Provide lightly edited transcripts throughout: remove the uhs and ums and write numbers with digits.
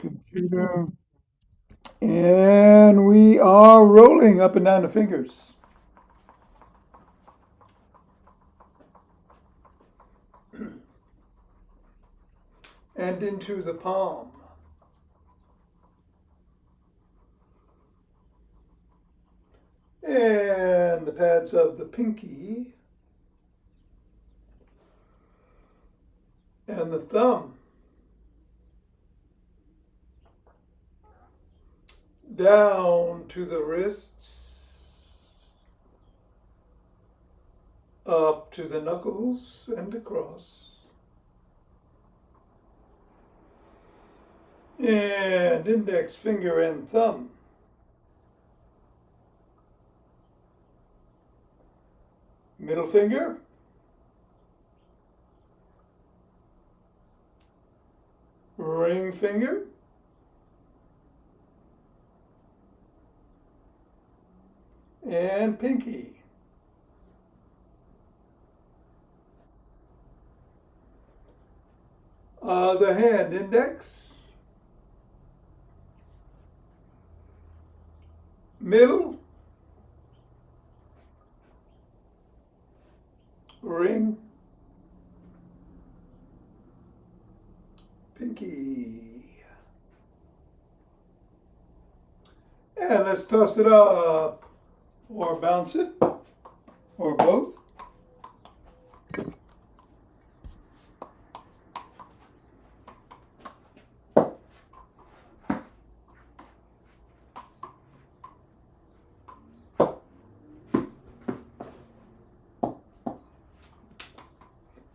computer. And we are rolling up and down the fingers. And into the palm. And the pads of the pinky. And the thumb. Down to the wrists. Up to the knuckles and across. And index finger and thumb. Middle finger. Ring finger. And pinky. The hand index. Middle. Ring. Pinky. And let's toss it up. Or bounce it. Or both.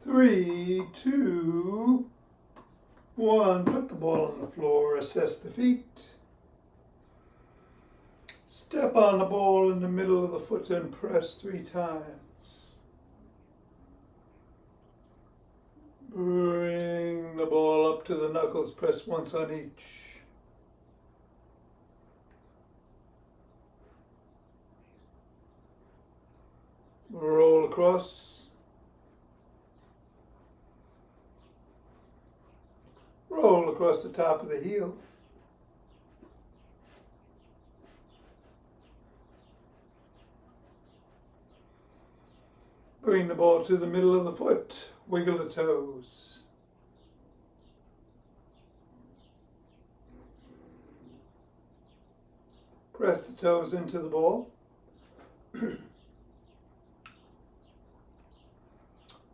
Three, two, one. Put the ball on the floor. Assess the feet. Step on the ball in the middle of the foot and press 3 times. Bring the ball up to the knuckles. Press once on each. Roll across. Roll across the top of the heel. Bring the ball to the middle of the foot. Wiggle the toes. Press the toes into the ball.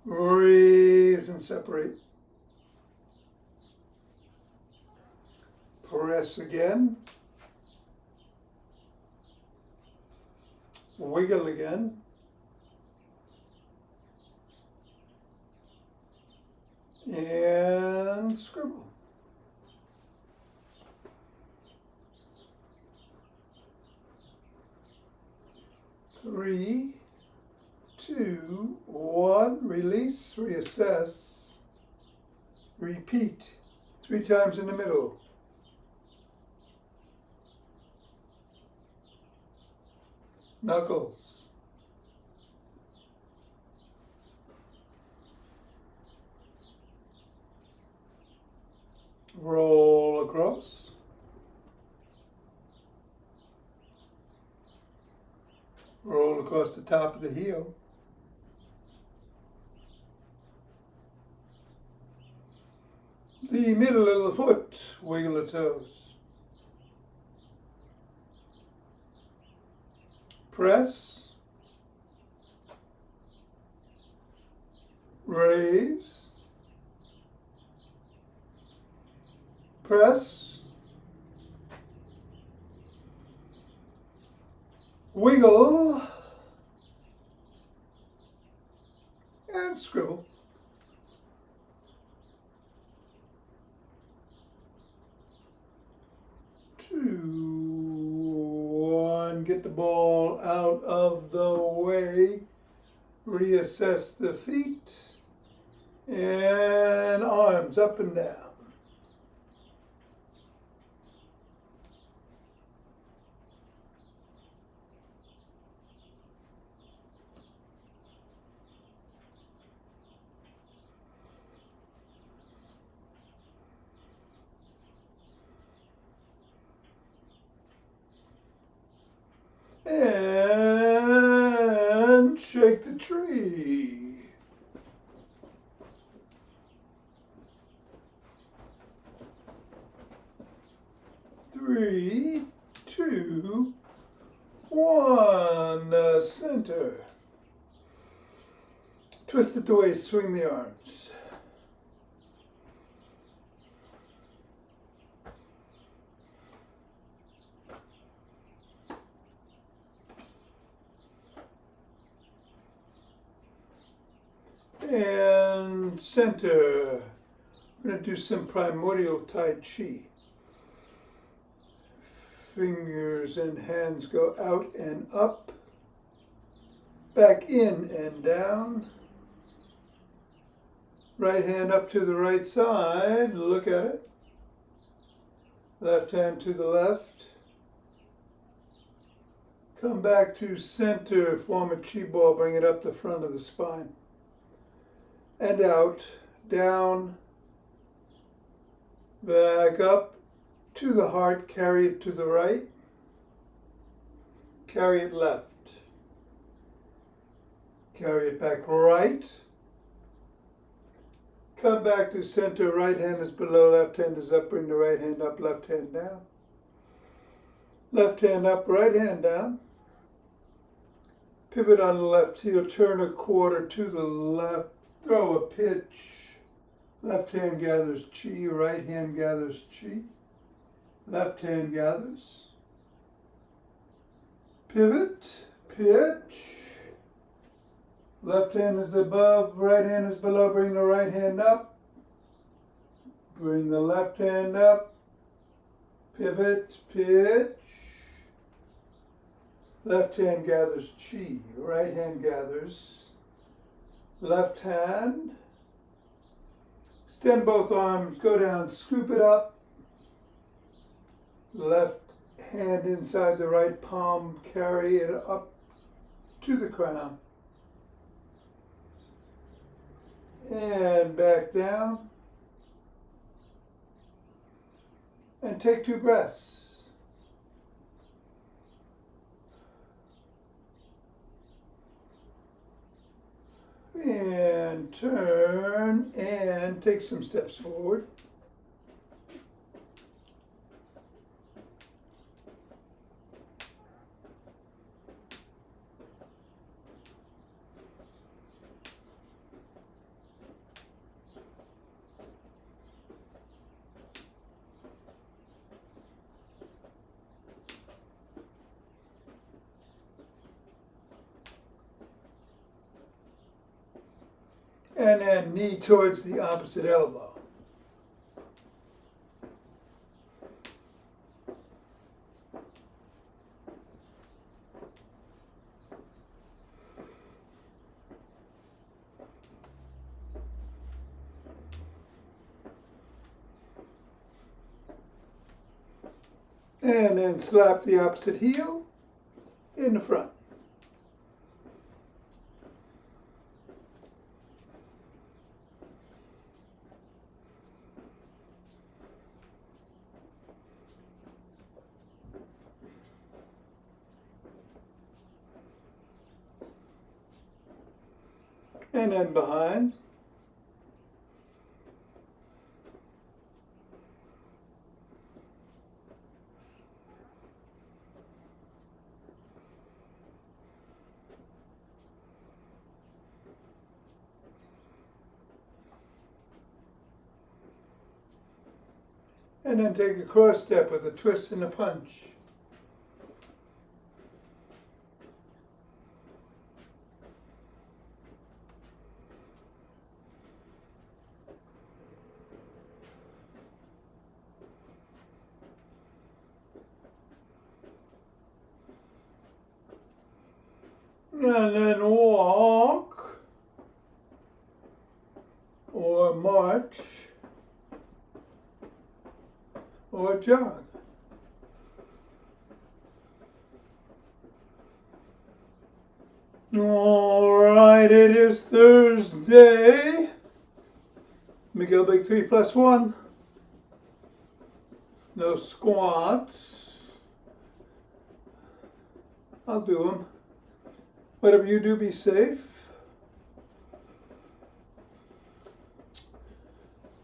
Raise and separate. Press again. Wiggle again. And scribble. Three, two, one. Release, reassess. Repeat 3 times in the middle. Knuckles. Roll across. Roll across the top of the heel. The middle of the foot, wiggle the toes. Press. Raise. Press. Wiggle. And scribble. Get the ball out of the way. Reassess the feet. And arms up and down. tree. Three, two, one. Center. Twist it the waist, swing the arms. And center. We're going to do some primordial Tai Chi. Fingers and hands go out and up, back in and down. Right hand up to the right side, look at it. Left hand to the left. Come back to center, form a chi ball, bring it up the front of the spine. And out, down, back up to the heart, carry it to the right, carry it left, carry it back right, come back to center, right hand is below, left hand is up, bring the right hand up, left hand down, left hand up, right hand down, pivot on the left heel, turn a quarter to the left, throw a pitch, left hand gathers chi, right hand gathers chi, left hand gathers, pivot, pitch, left hand is above, right hand is below, bring the right hand up, bring the left hand up, pivot, pitch, left hand gathers chi, right hand gathers, left hand, extend both arms, go down, scoop it up, left hand inside the right palm, carry it up to the crown, and back down, and take 2 breaths. And turn and take some steps forward. And then knee towards the opposite elbow. And then slap the opposite heel in the front. And then behind. And then take a cross step with a twist and a punch. And then walk or march or jog. All right, it is Thursday. Miguel Big 3+1. No squats. I'll do them. Whatever you do, be safe.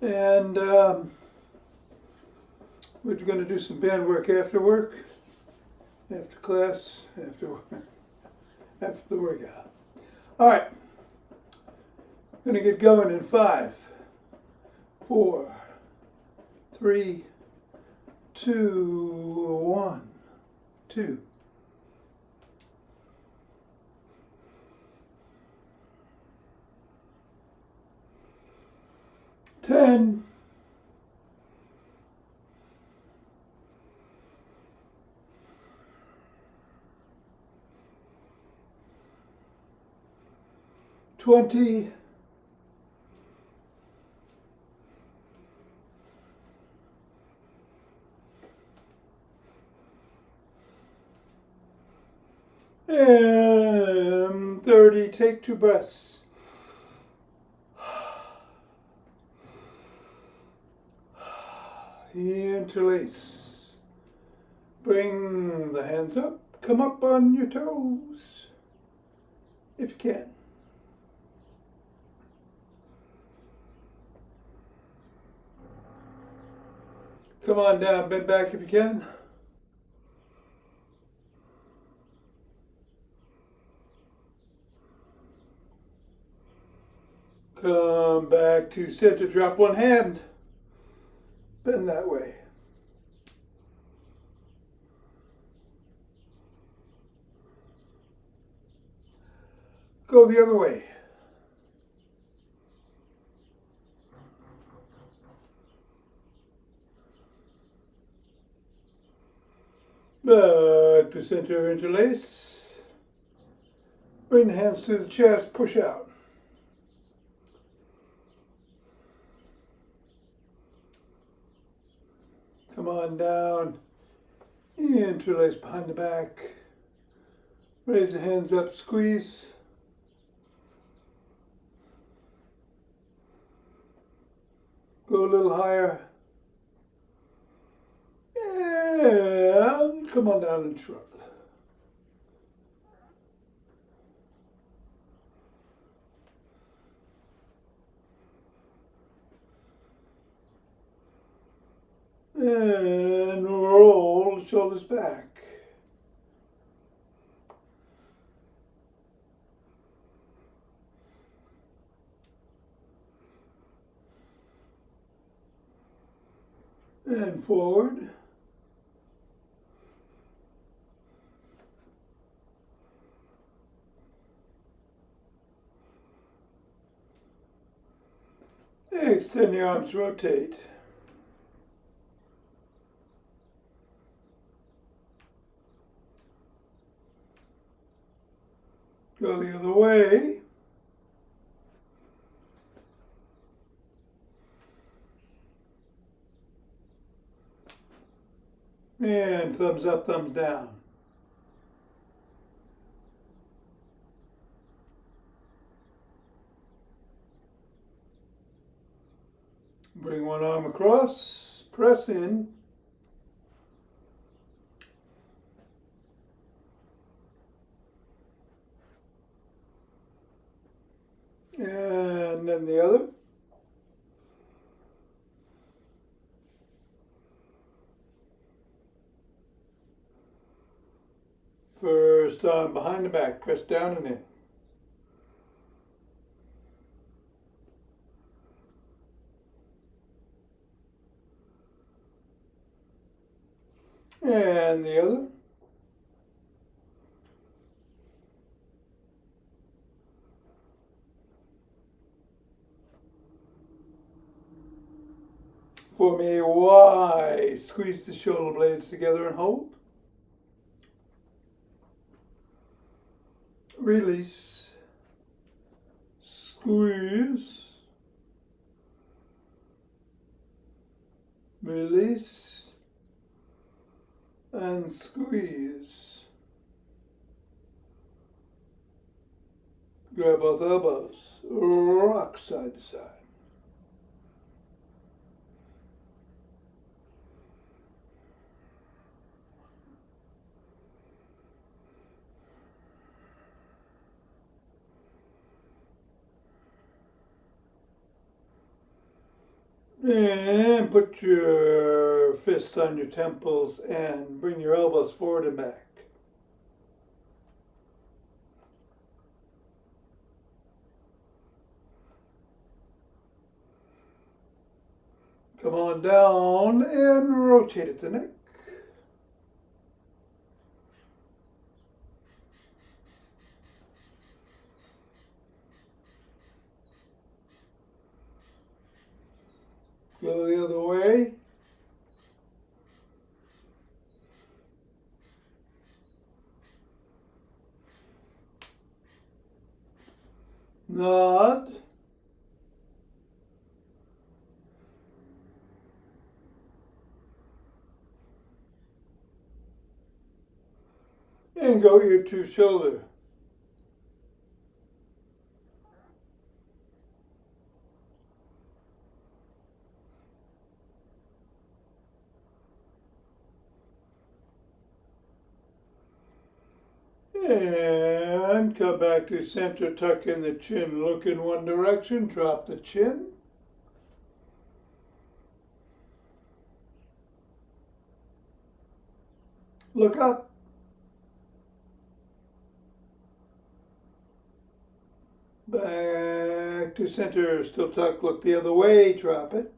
And we're going to do some band work after work, after class, after the workout. All right, going to get going in 5, 4, 3, 2, 1, 2. 10. 20. 30. Take 2 breaths. Interlace. Bring the hands up. Come up on your toes, if you can. Come on down, bend back if you can. Come back to center, drop one hand. Bend that way. Go the other way. Back to center, interlace. Bring the hands to the chest, push out. Come on down. Interlace behind the back. Raise the hands up, squeeze. Go a little higher. And come on down and shrug. And roll the shoulders back. And forward. Extend your arms, rotate. Go the other way. And thumbs up, thumbs down. Bring one arm across, press in. And then the other. First arm behind the back, press down and in. And the other. Form a Y. Squeeze the shoulder blades together and hold. Release. Squeeze. Release. And squeeze. Grab both elbows. Rock side to side. And put your fists on your temples and bring your elbows forward and back. Come on down and rotate at the neck. Go the other way. Nod. And go ear to shoulder. And come back to center, tuck in the chin, look in one direction, drop the chin. Look up. Back to center, still tuck, look the other way, drop it.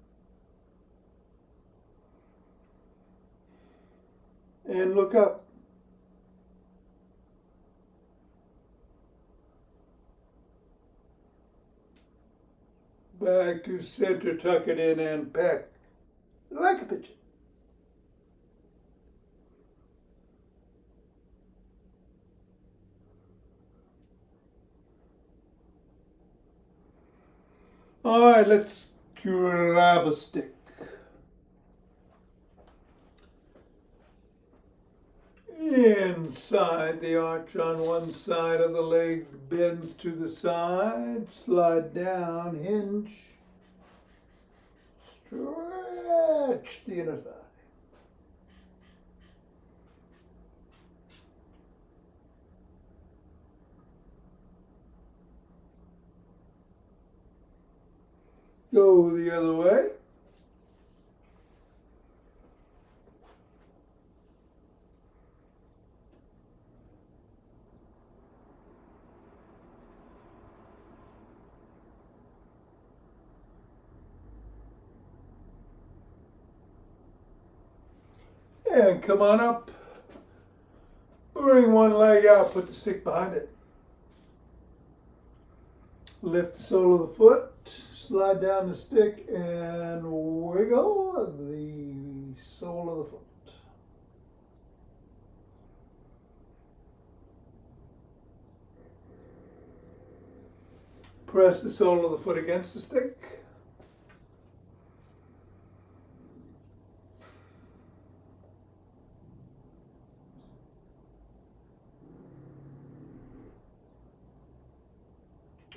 And look up. Back to center, tuck it in and back like a pigeon. All right, let's grab a stick. Inside the arch on one side of the leg, bends to the side, slide down, hinge, stretch the inner thigh. Go the other way. And come on up. Bring one leg out, put the stick behind it. Lift the sole of the foot, slide down the stick and wiggle the sole of the foot. Press the sole of the foot against the stick.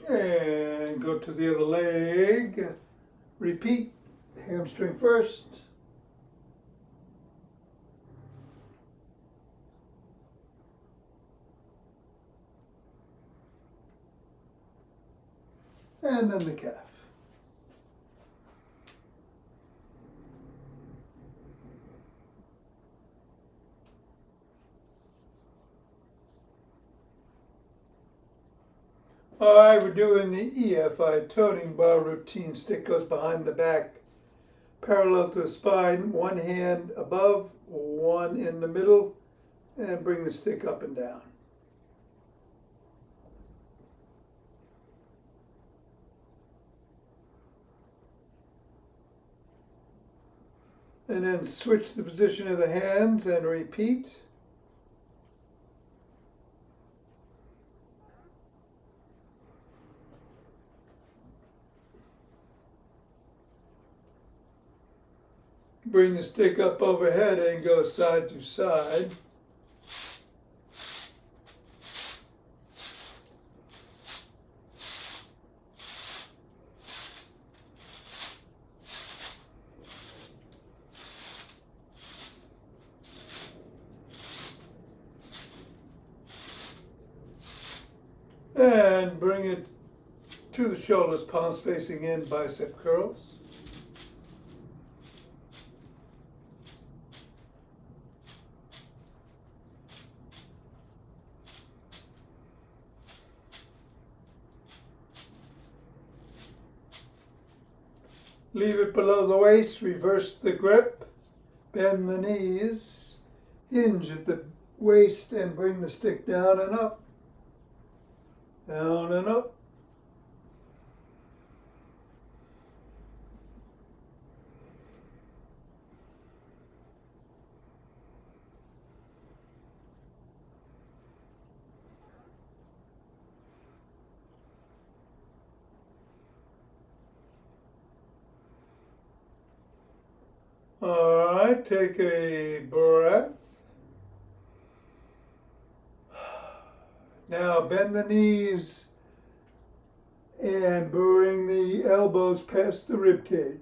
And go to the other leg. Repeat, hamstring first. And then the calf. All right, we're doing the EFI toning bar routine. Stick goes behind the back, parallel to the spine, one hand above, one in the middle, and bring the stick up and down. And then switch the position of the hands and repeat. Bring the stick up overhead and go side to side. And bring it to the shoulders, palms facing in, bicep curls. Leave it below the waist, reverse the grip, bend the knees, hinge at the waist and bring the stick down and up, down and up. All right, take a breath. Now bend the knees and bring the elbows past the rib cage.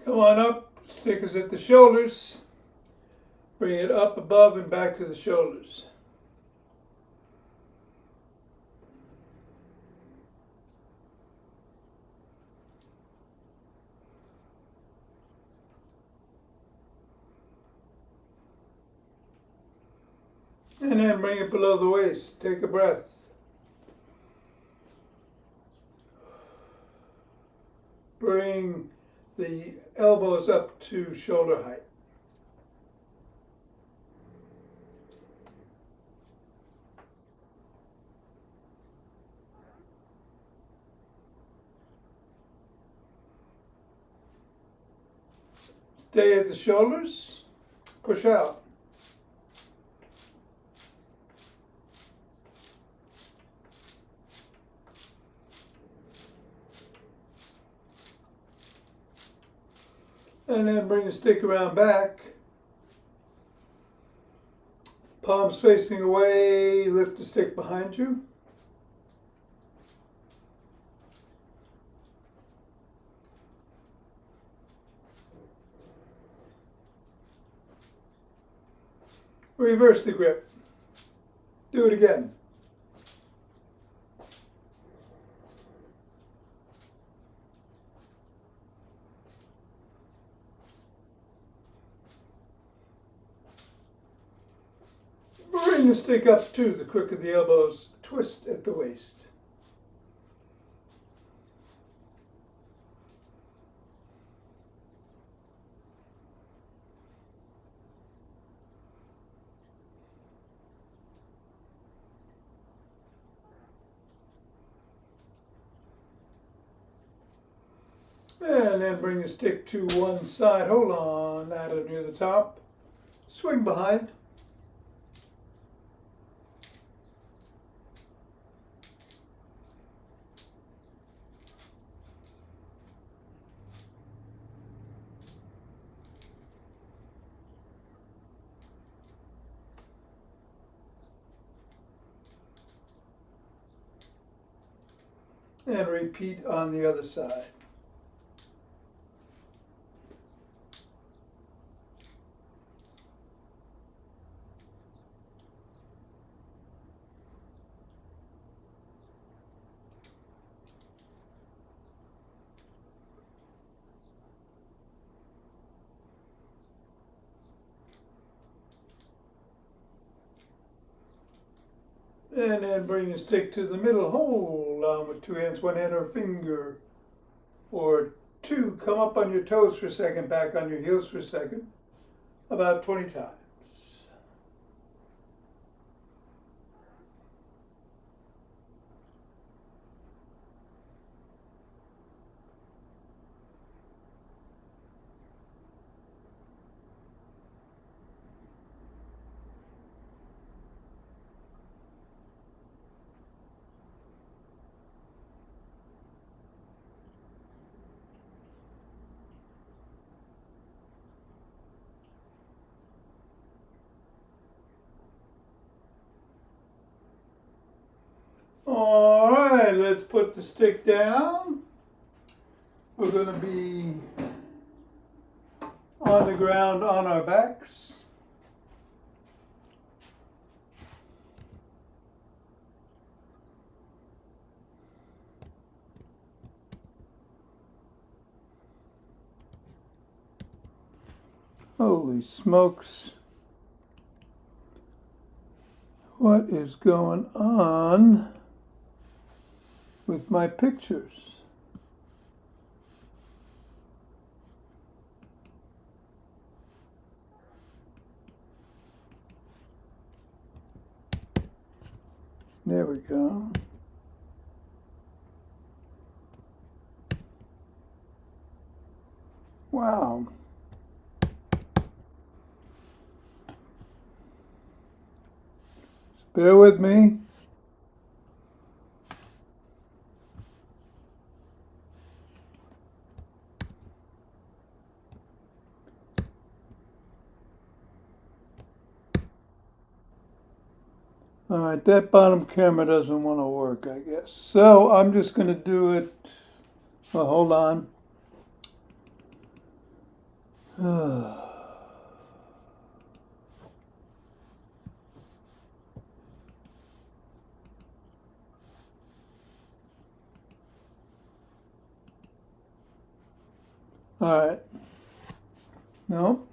Come on up, stick is at the shoulders. Bring it up above and back to the shoulders. And then bring it below the waist. Take a breath. Bring the elbows up to shoulder height. Stay at the shoulders. Push out. And then bring the stick around back. Palms facing away, lift the stick behind you. Reverse the grip. Do it again. Bring the stick up to the crook of the elbows, twist at the waist. And then bring the stick to one side. Hold on, at it near the top. Swing behind. And repeat on the other side. And then bring the stick to the middle. Hold on with two hands, one hand or finger or two. Come up on your toes for a second, back on your heels for a second, about 20 times. All right, let's put the stick down. We're going to be on the ground on our backs. Holy smokes. What is going on with my pictures? There we go. Wow. Bear with me. All right, that bottom camera doesn't want to work, I guess. So I'm just going to do it. Well, hold on. All right. No.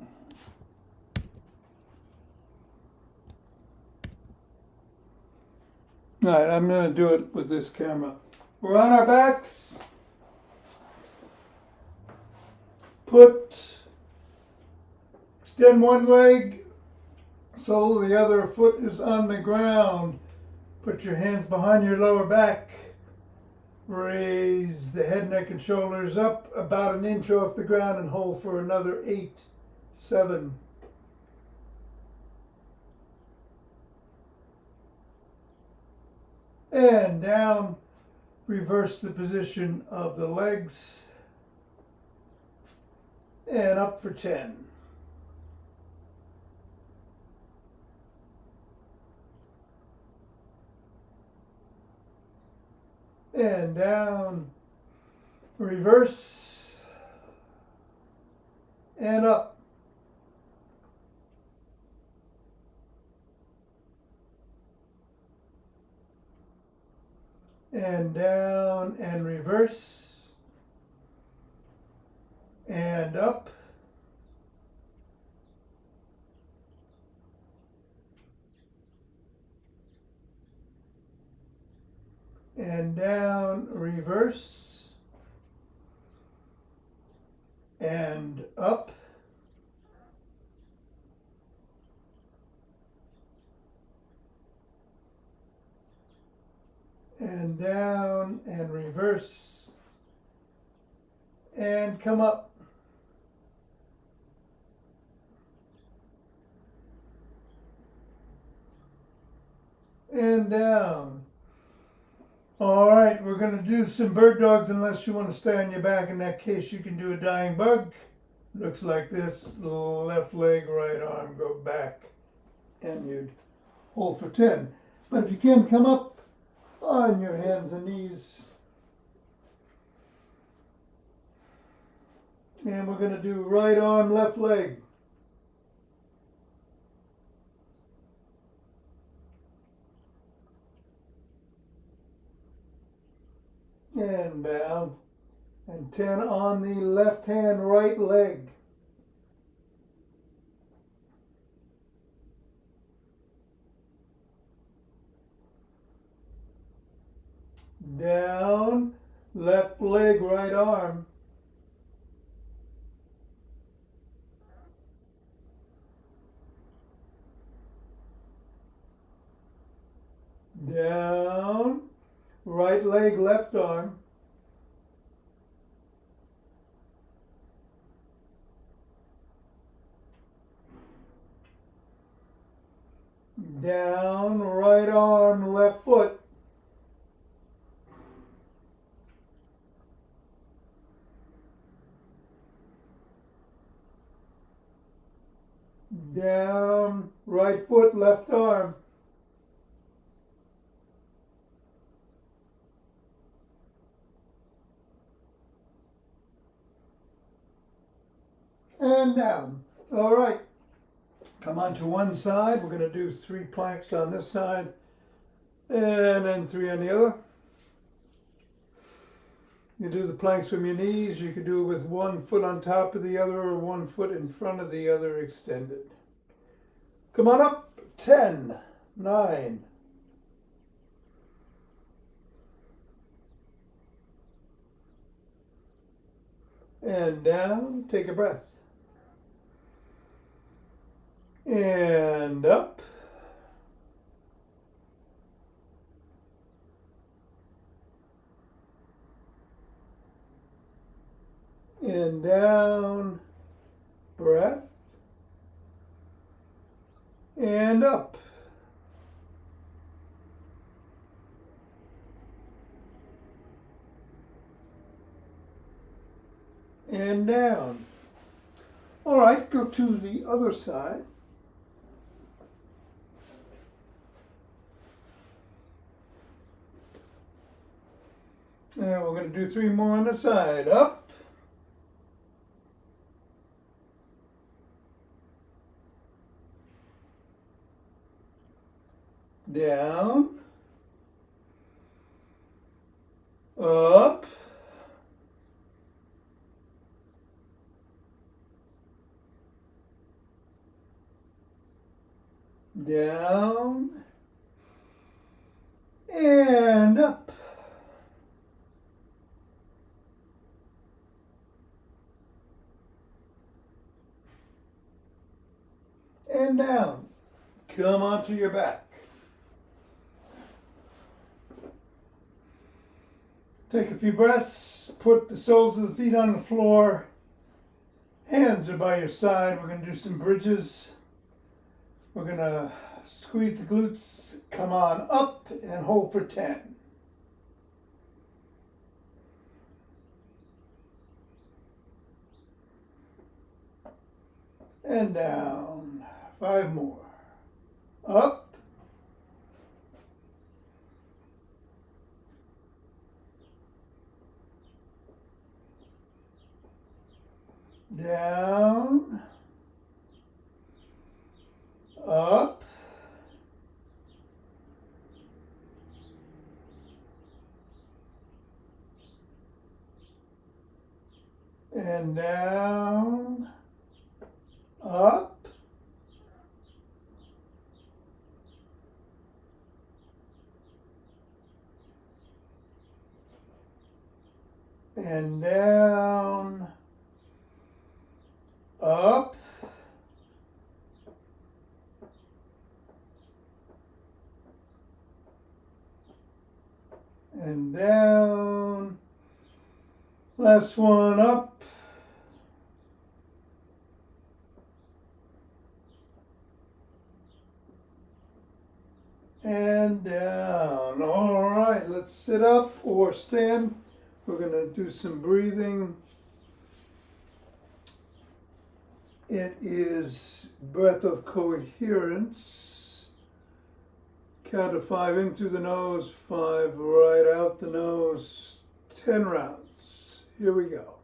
All right, I'm going to do it with this camera. We're on our backs. Extend one leg, sole of the other foot is on the ground. Put your hands behind your lower back. Raise the head, neck, and shoulders up about an inch off the ground and hold for another 8, 7. And down. Reverse the position of the legs. And up for 10. And down, reverse, and up. And down, and reverse, and up. And down, reverse, and up. And down, and reverse, and come up. And down. All right, we're going to do some bird dogs unless you want to stay on your back. In that case, you can do a dying bug. Looks like this. Left leg, right arm, go back. And you'd hold for 10. But if you can, come up on your hands and knees. And we're going to do right arm, left leg. And down. And 10 on the left hand, right leg. Down, left leg, right arm. Down, right leg, left arm. Down, right arm, left foot. Down, right foot, left arm. And down. All right. Come on to one side. We're going to do 3 planks on this side and then 3 on the other. You do the planks from your knees. You can do it with one foot on top of the other or one foot in front of the other extended. Come on up. 10, 9, and down. Take a breath. And up. And down. Breath. And up. And down. All right, go to the other side. And we're going to do 3 more on the side. Up. Down. Up. Down. And up. And down. Come onto your back. Take a few breaths. Put the soles of the feet on the floor. Hands are by your side. We're going to do some bridges. We're going to squeeze the glutes. Come on up and hold for 10. And down. 5 more. Up. Down. Up. And down. Up. And down. Up. And down. Last one, up. And down. All right, let's sit up or stand. We're going to do some breathing. It is breath of coherence. Count of 5 in through the nose, 5 right out the nose, 10 rounds. Here we go.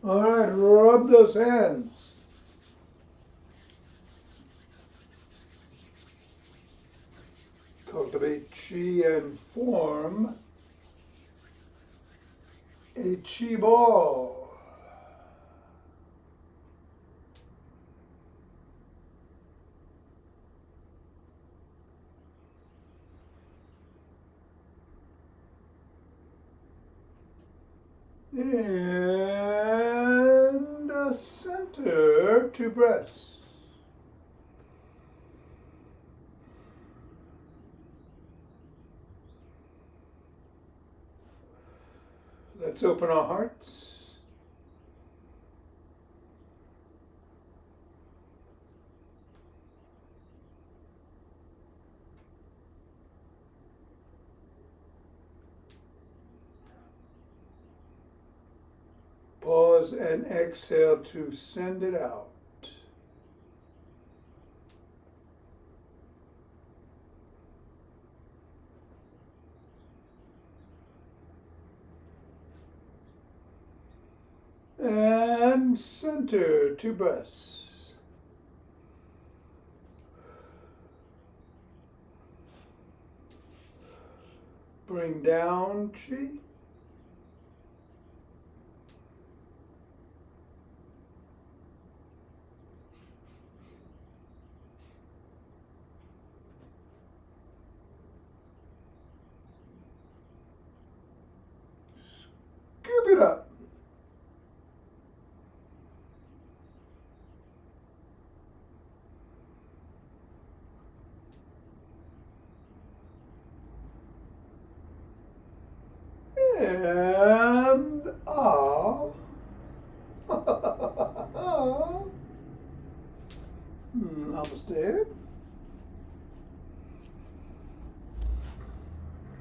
All right, rub those hands. Cultivate chi and form a chi ball. And a center to breasts. Let's open our hearts. Pause and exhale to send it out. And center to breasts. Bring down chi. Scoop it up. And namaste.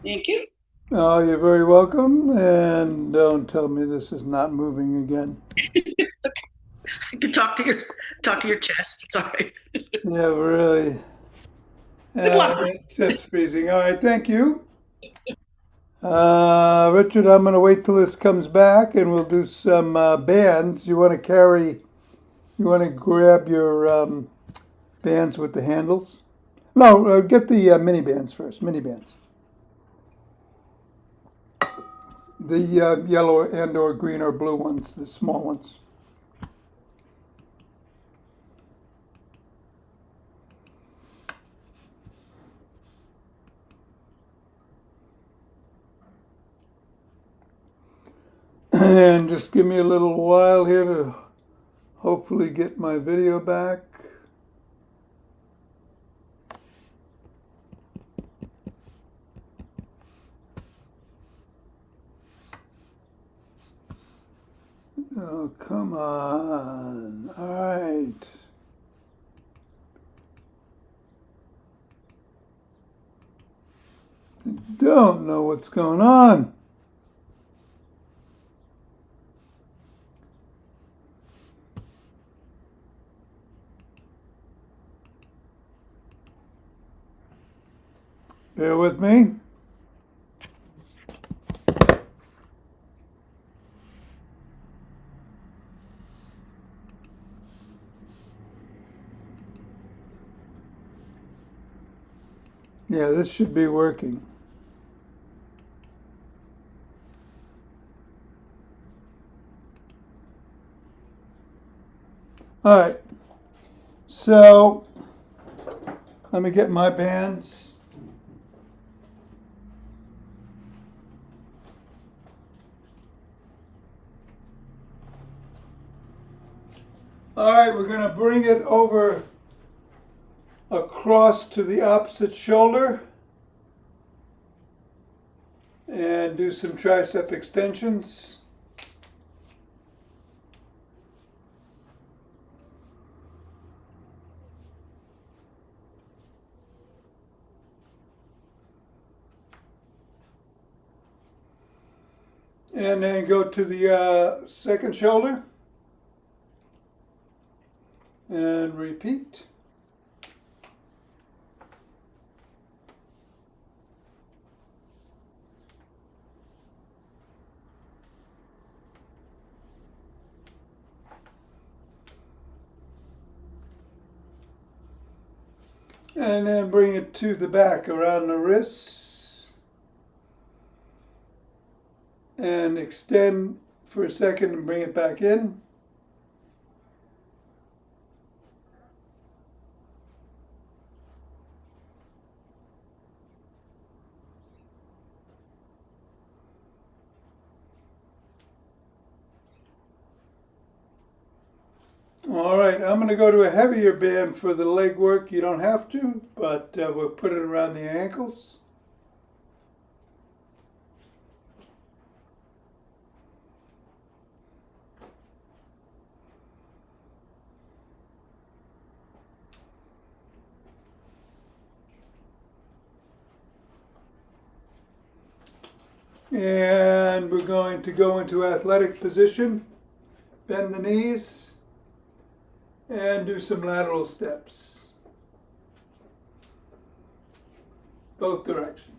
Thank you. Oh, you're very welcome. And don't tell me this is not moving again. You can talk to your chest. It's all right. Yeah, really. Good luck. It's just freezing. All right, thank you. Richard, I'm going to wait till this comes back and we'll do some bands. You want to grab your bands with the handles? No, get the mini bands first, mini bands. The yellow and or green or blue ones, the small ones. And just give me a little while here to hopefully get my video back. Oh, come on. All right. I don't know what's going on. Bear with me. Yeah, this should be working. All right. So let me get my bands. All right, we're going to bring it over across to the opposite shoulder and do some tricep extensions. And then go to the second shoulder and repeat. And then bring it to the back around the wrists. And extend for a second and bring it back in. All right, I'm going to go to a heavier band for the leg work. You don't have to, but we'll put it around the ankles. And we're going to go into athletic position, bend the knees, and do some lateral steps. Both directions.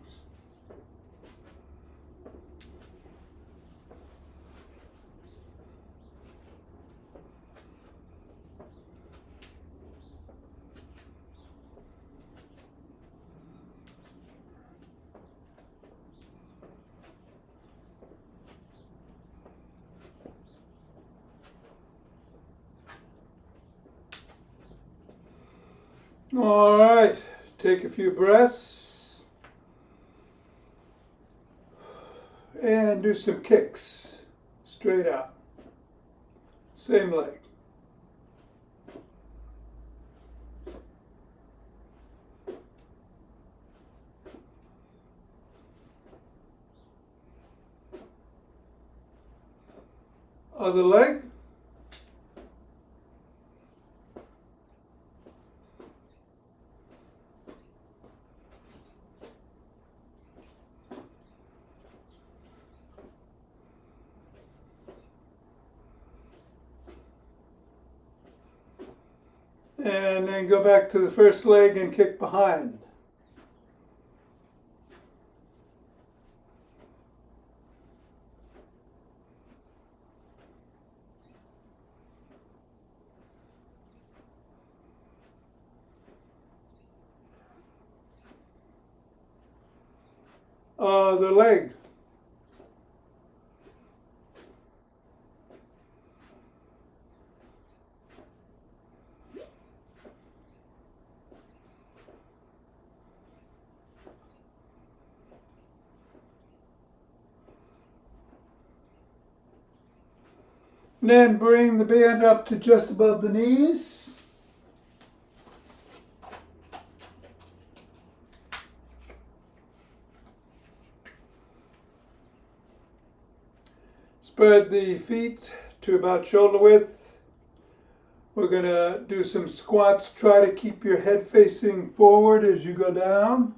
All right, take a few breaths and do some kicks straight out. Same leg. Other leg. And then go back to the first leg and kick behind. The leg. And then bring the band up to just above the knees. Spread the feet to about shoulder width. We're going to do some squats. Try to keep your head facing forward as you go down.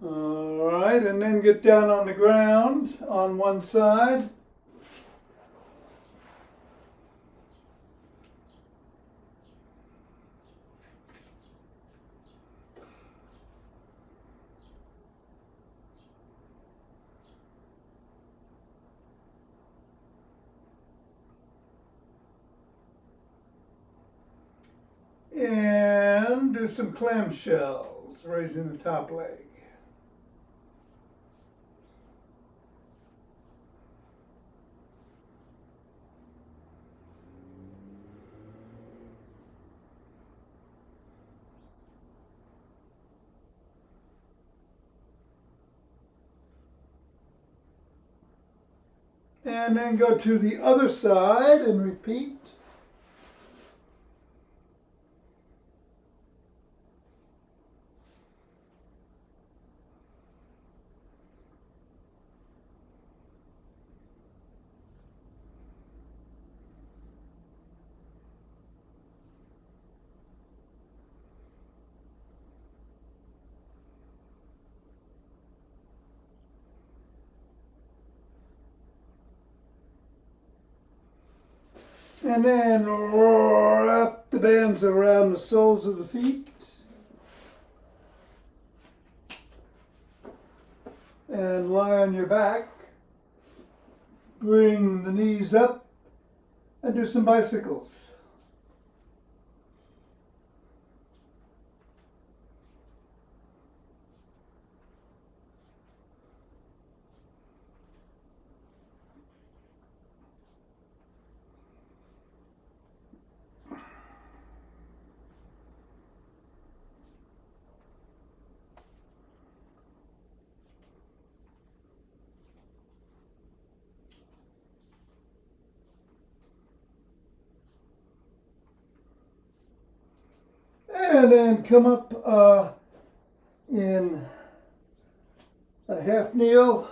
All right, and then get down on the ground on one side. And do some clamshells, raising the top leg. And then go to the other side and repeat. And then wrap the bands around the soles of the feet. And lie on your back. Bring the knees up and do some bicycles. And then come up in a half kneel,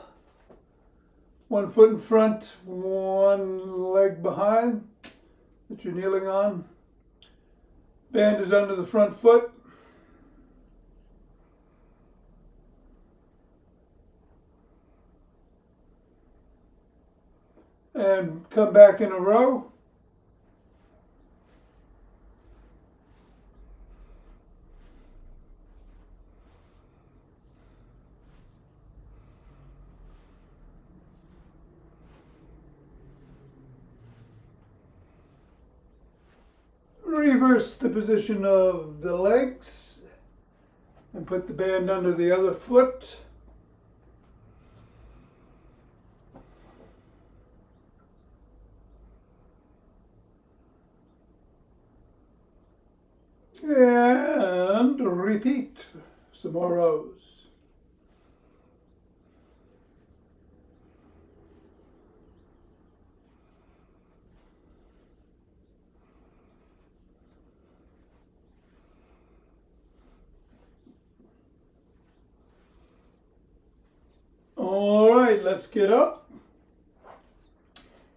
1 foot in front, 1 leg behind that you're kneeling on. Band is under the front foot. And come back in a row. Reverse the position of the legs and put the band under the other foot. And repeat some more rows. All right, let's get up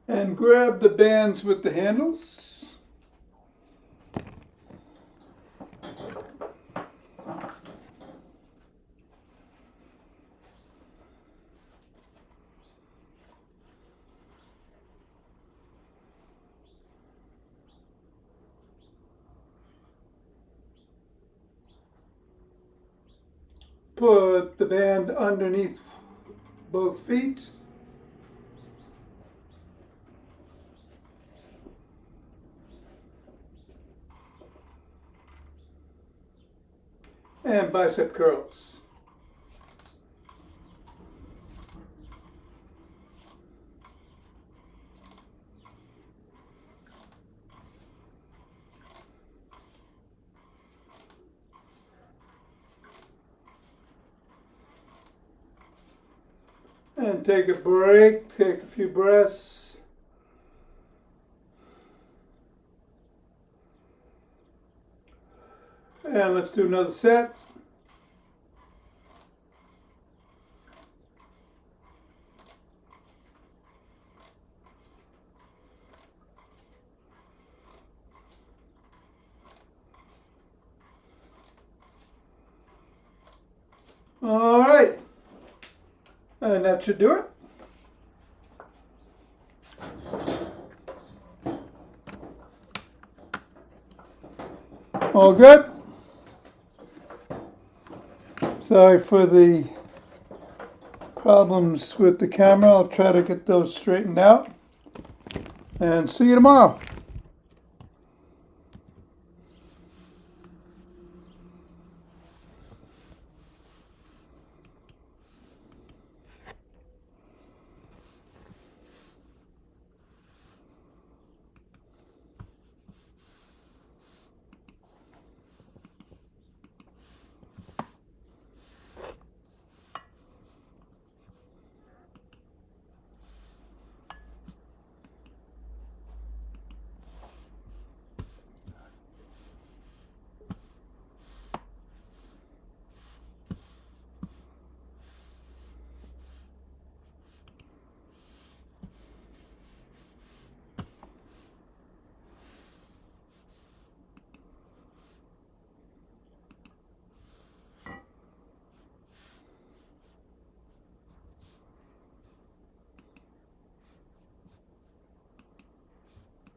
and grab the bands with the handles. Put the band underneath both feet. And bicep curls. And take a break, take a few breaths. And let's do another set. All right. And that should do it. All good? Sorry for the problems with the camera. I'll try to get those straightened out. And see you tomorrow.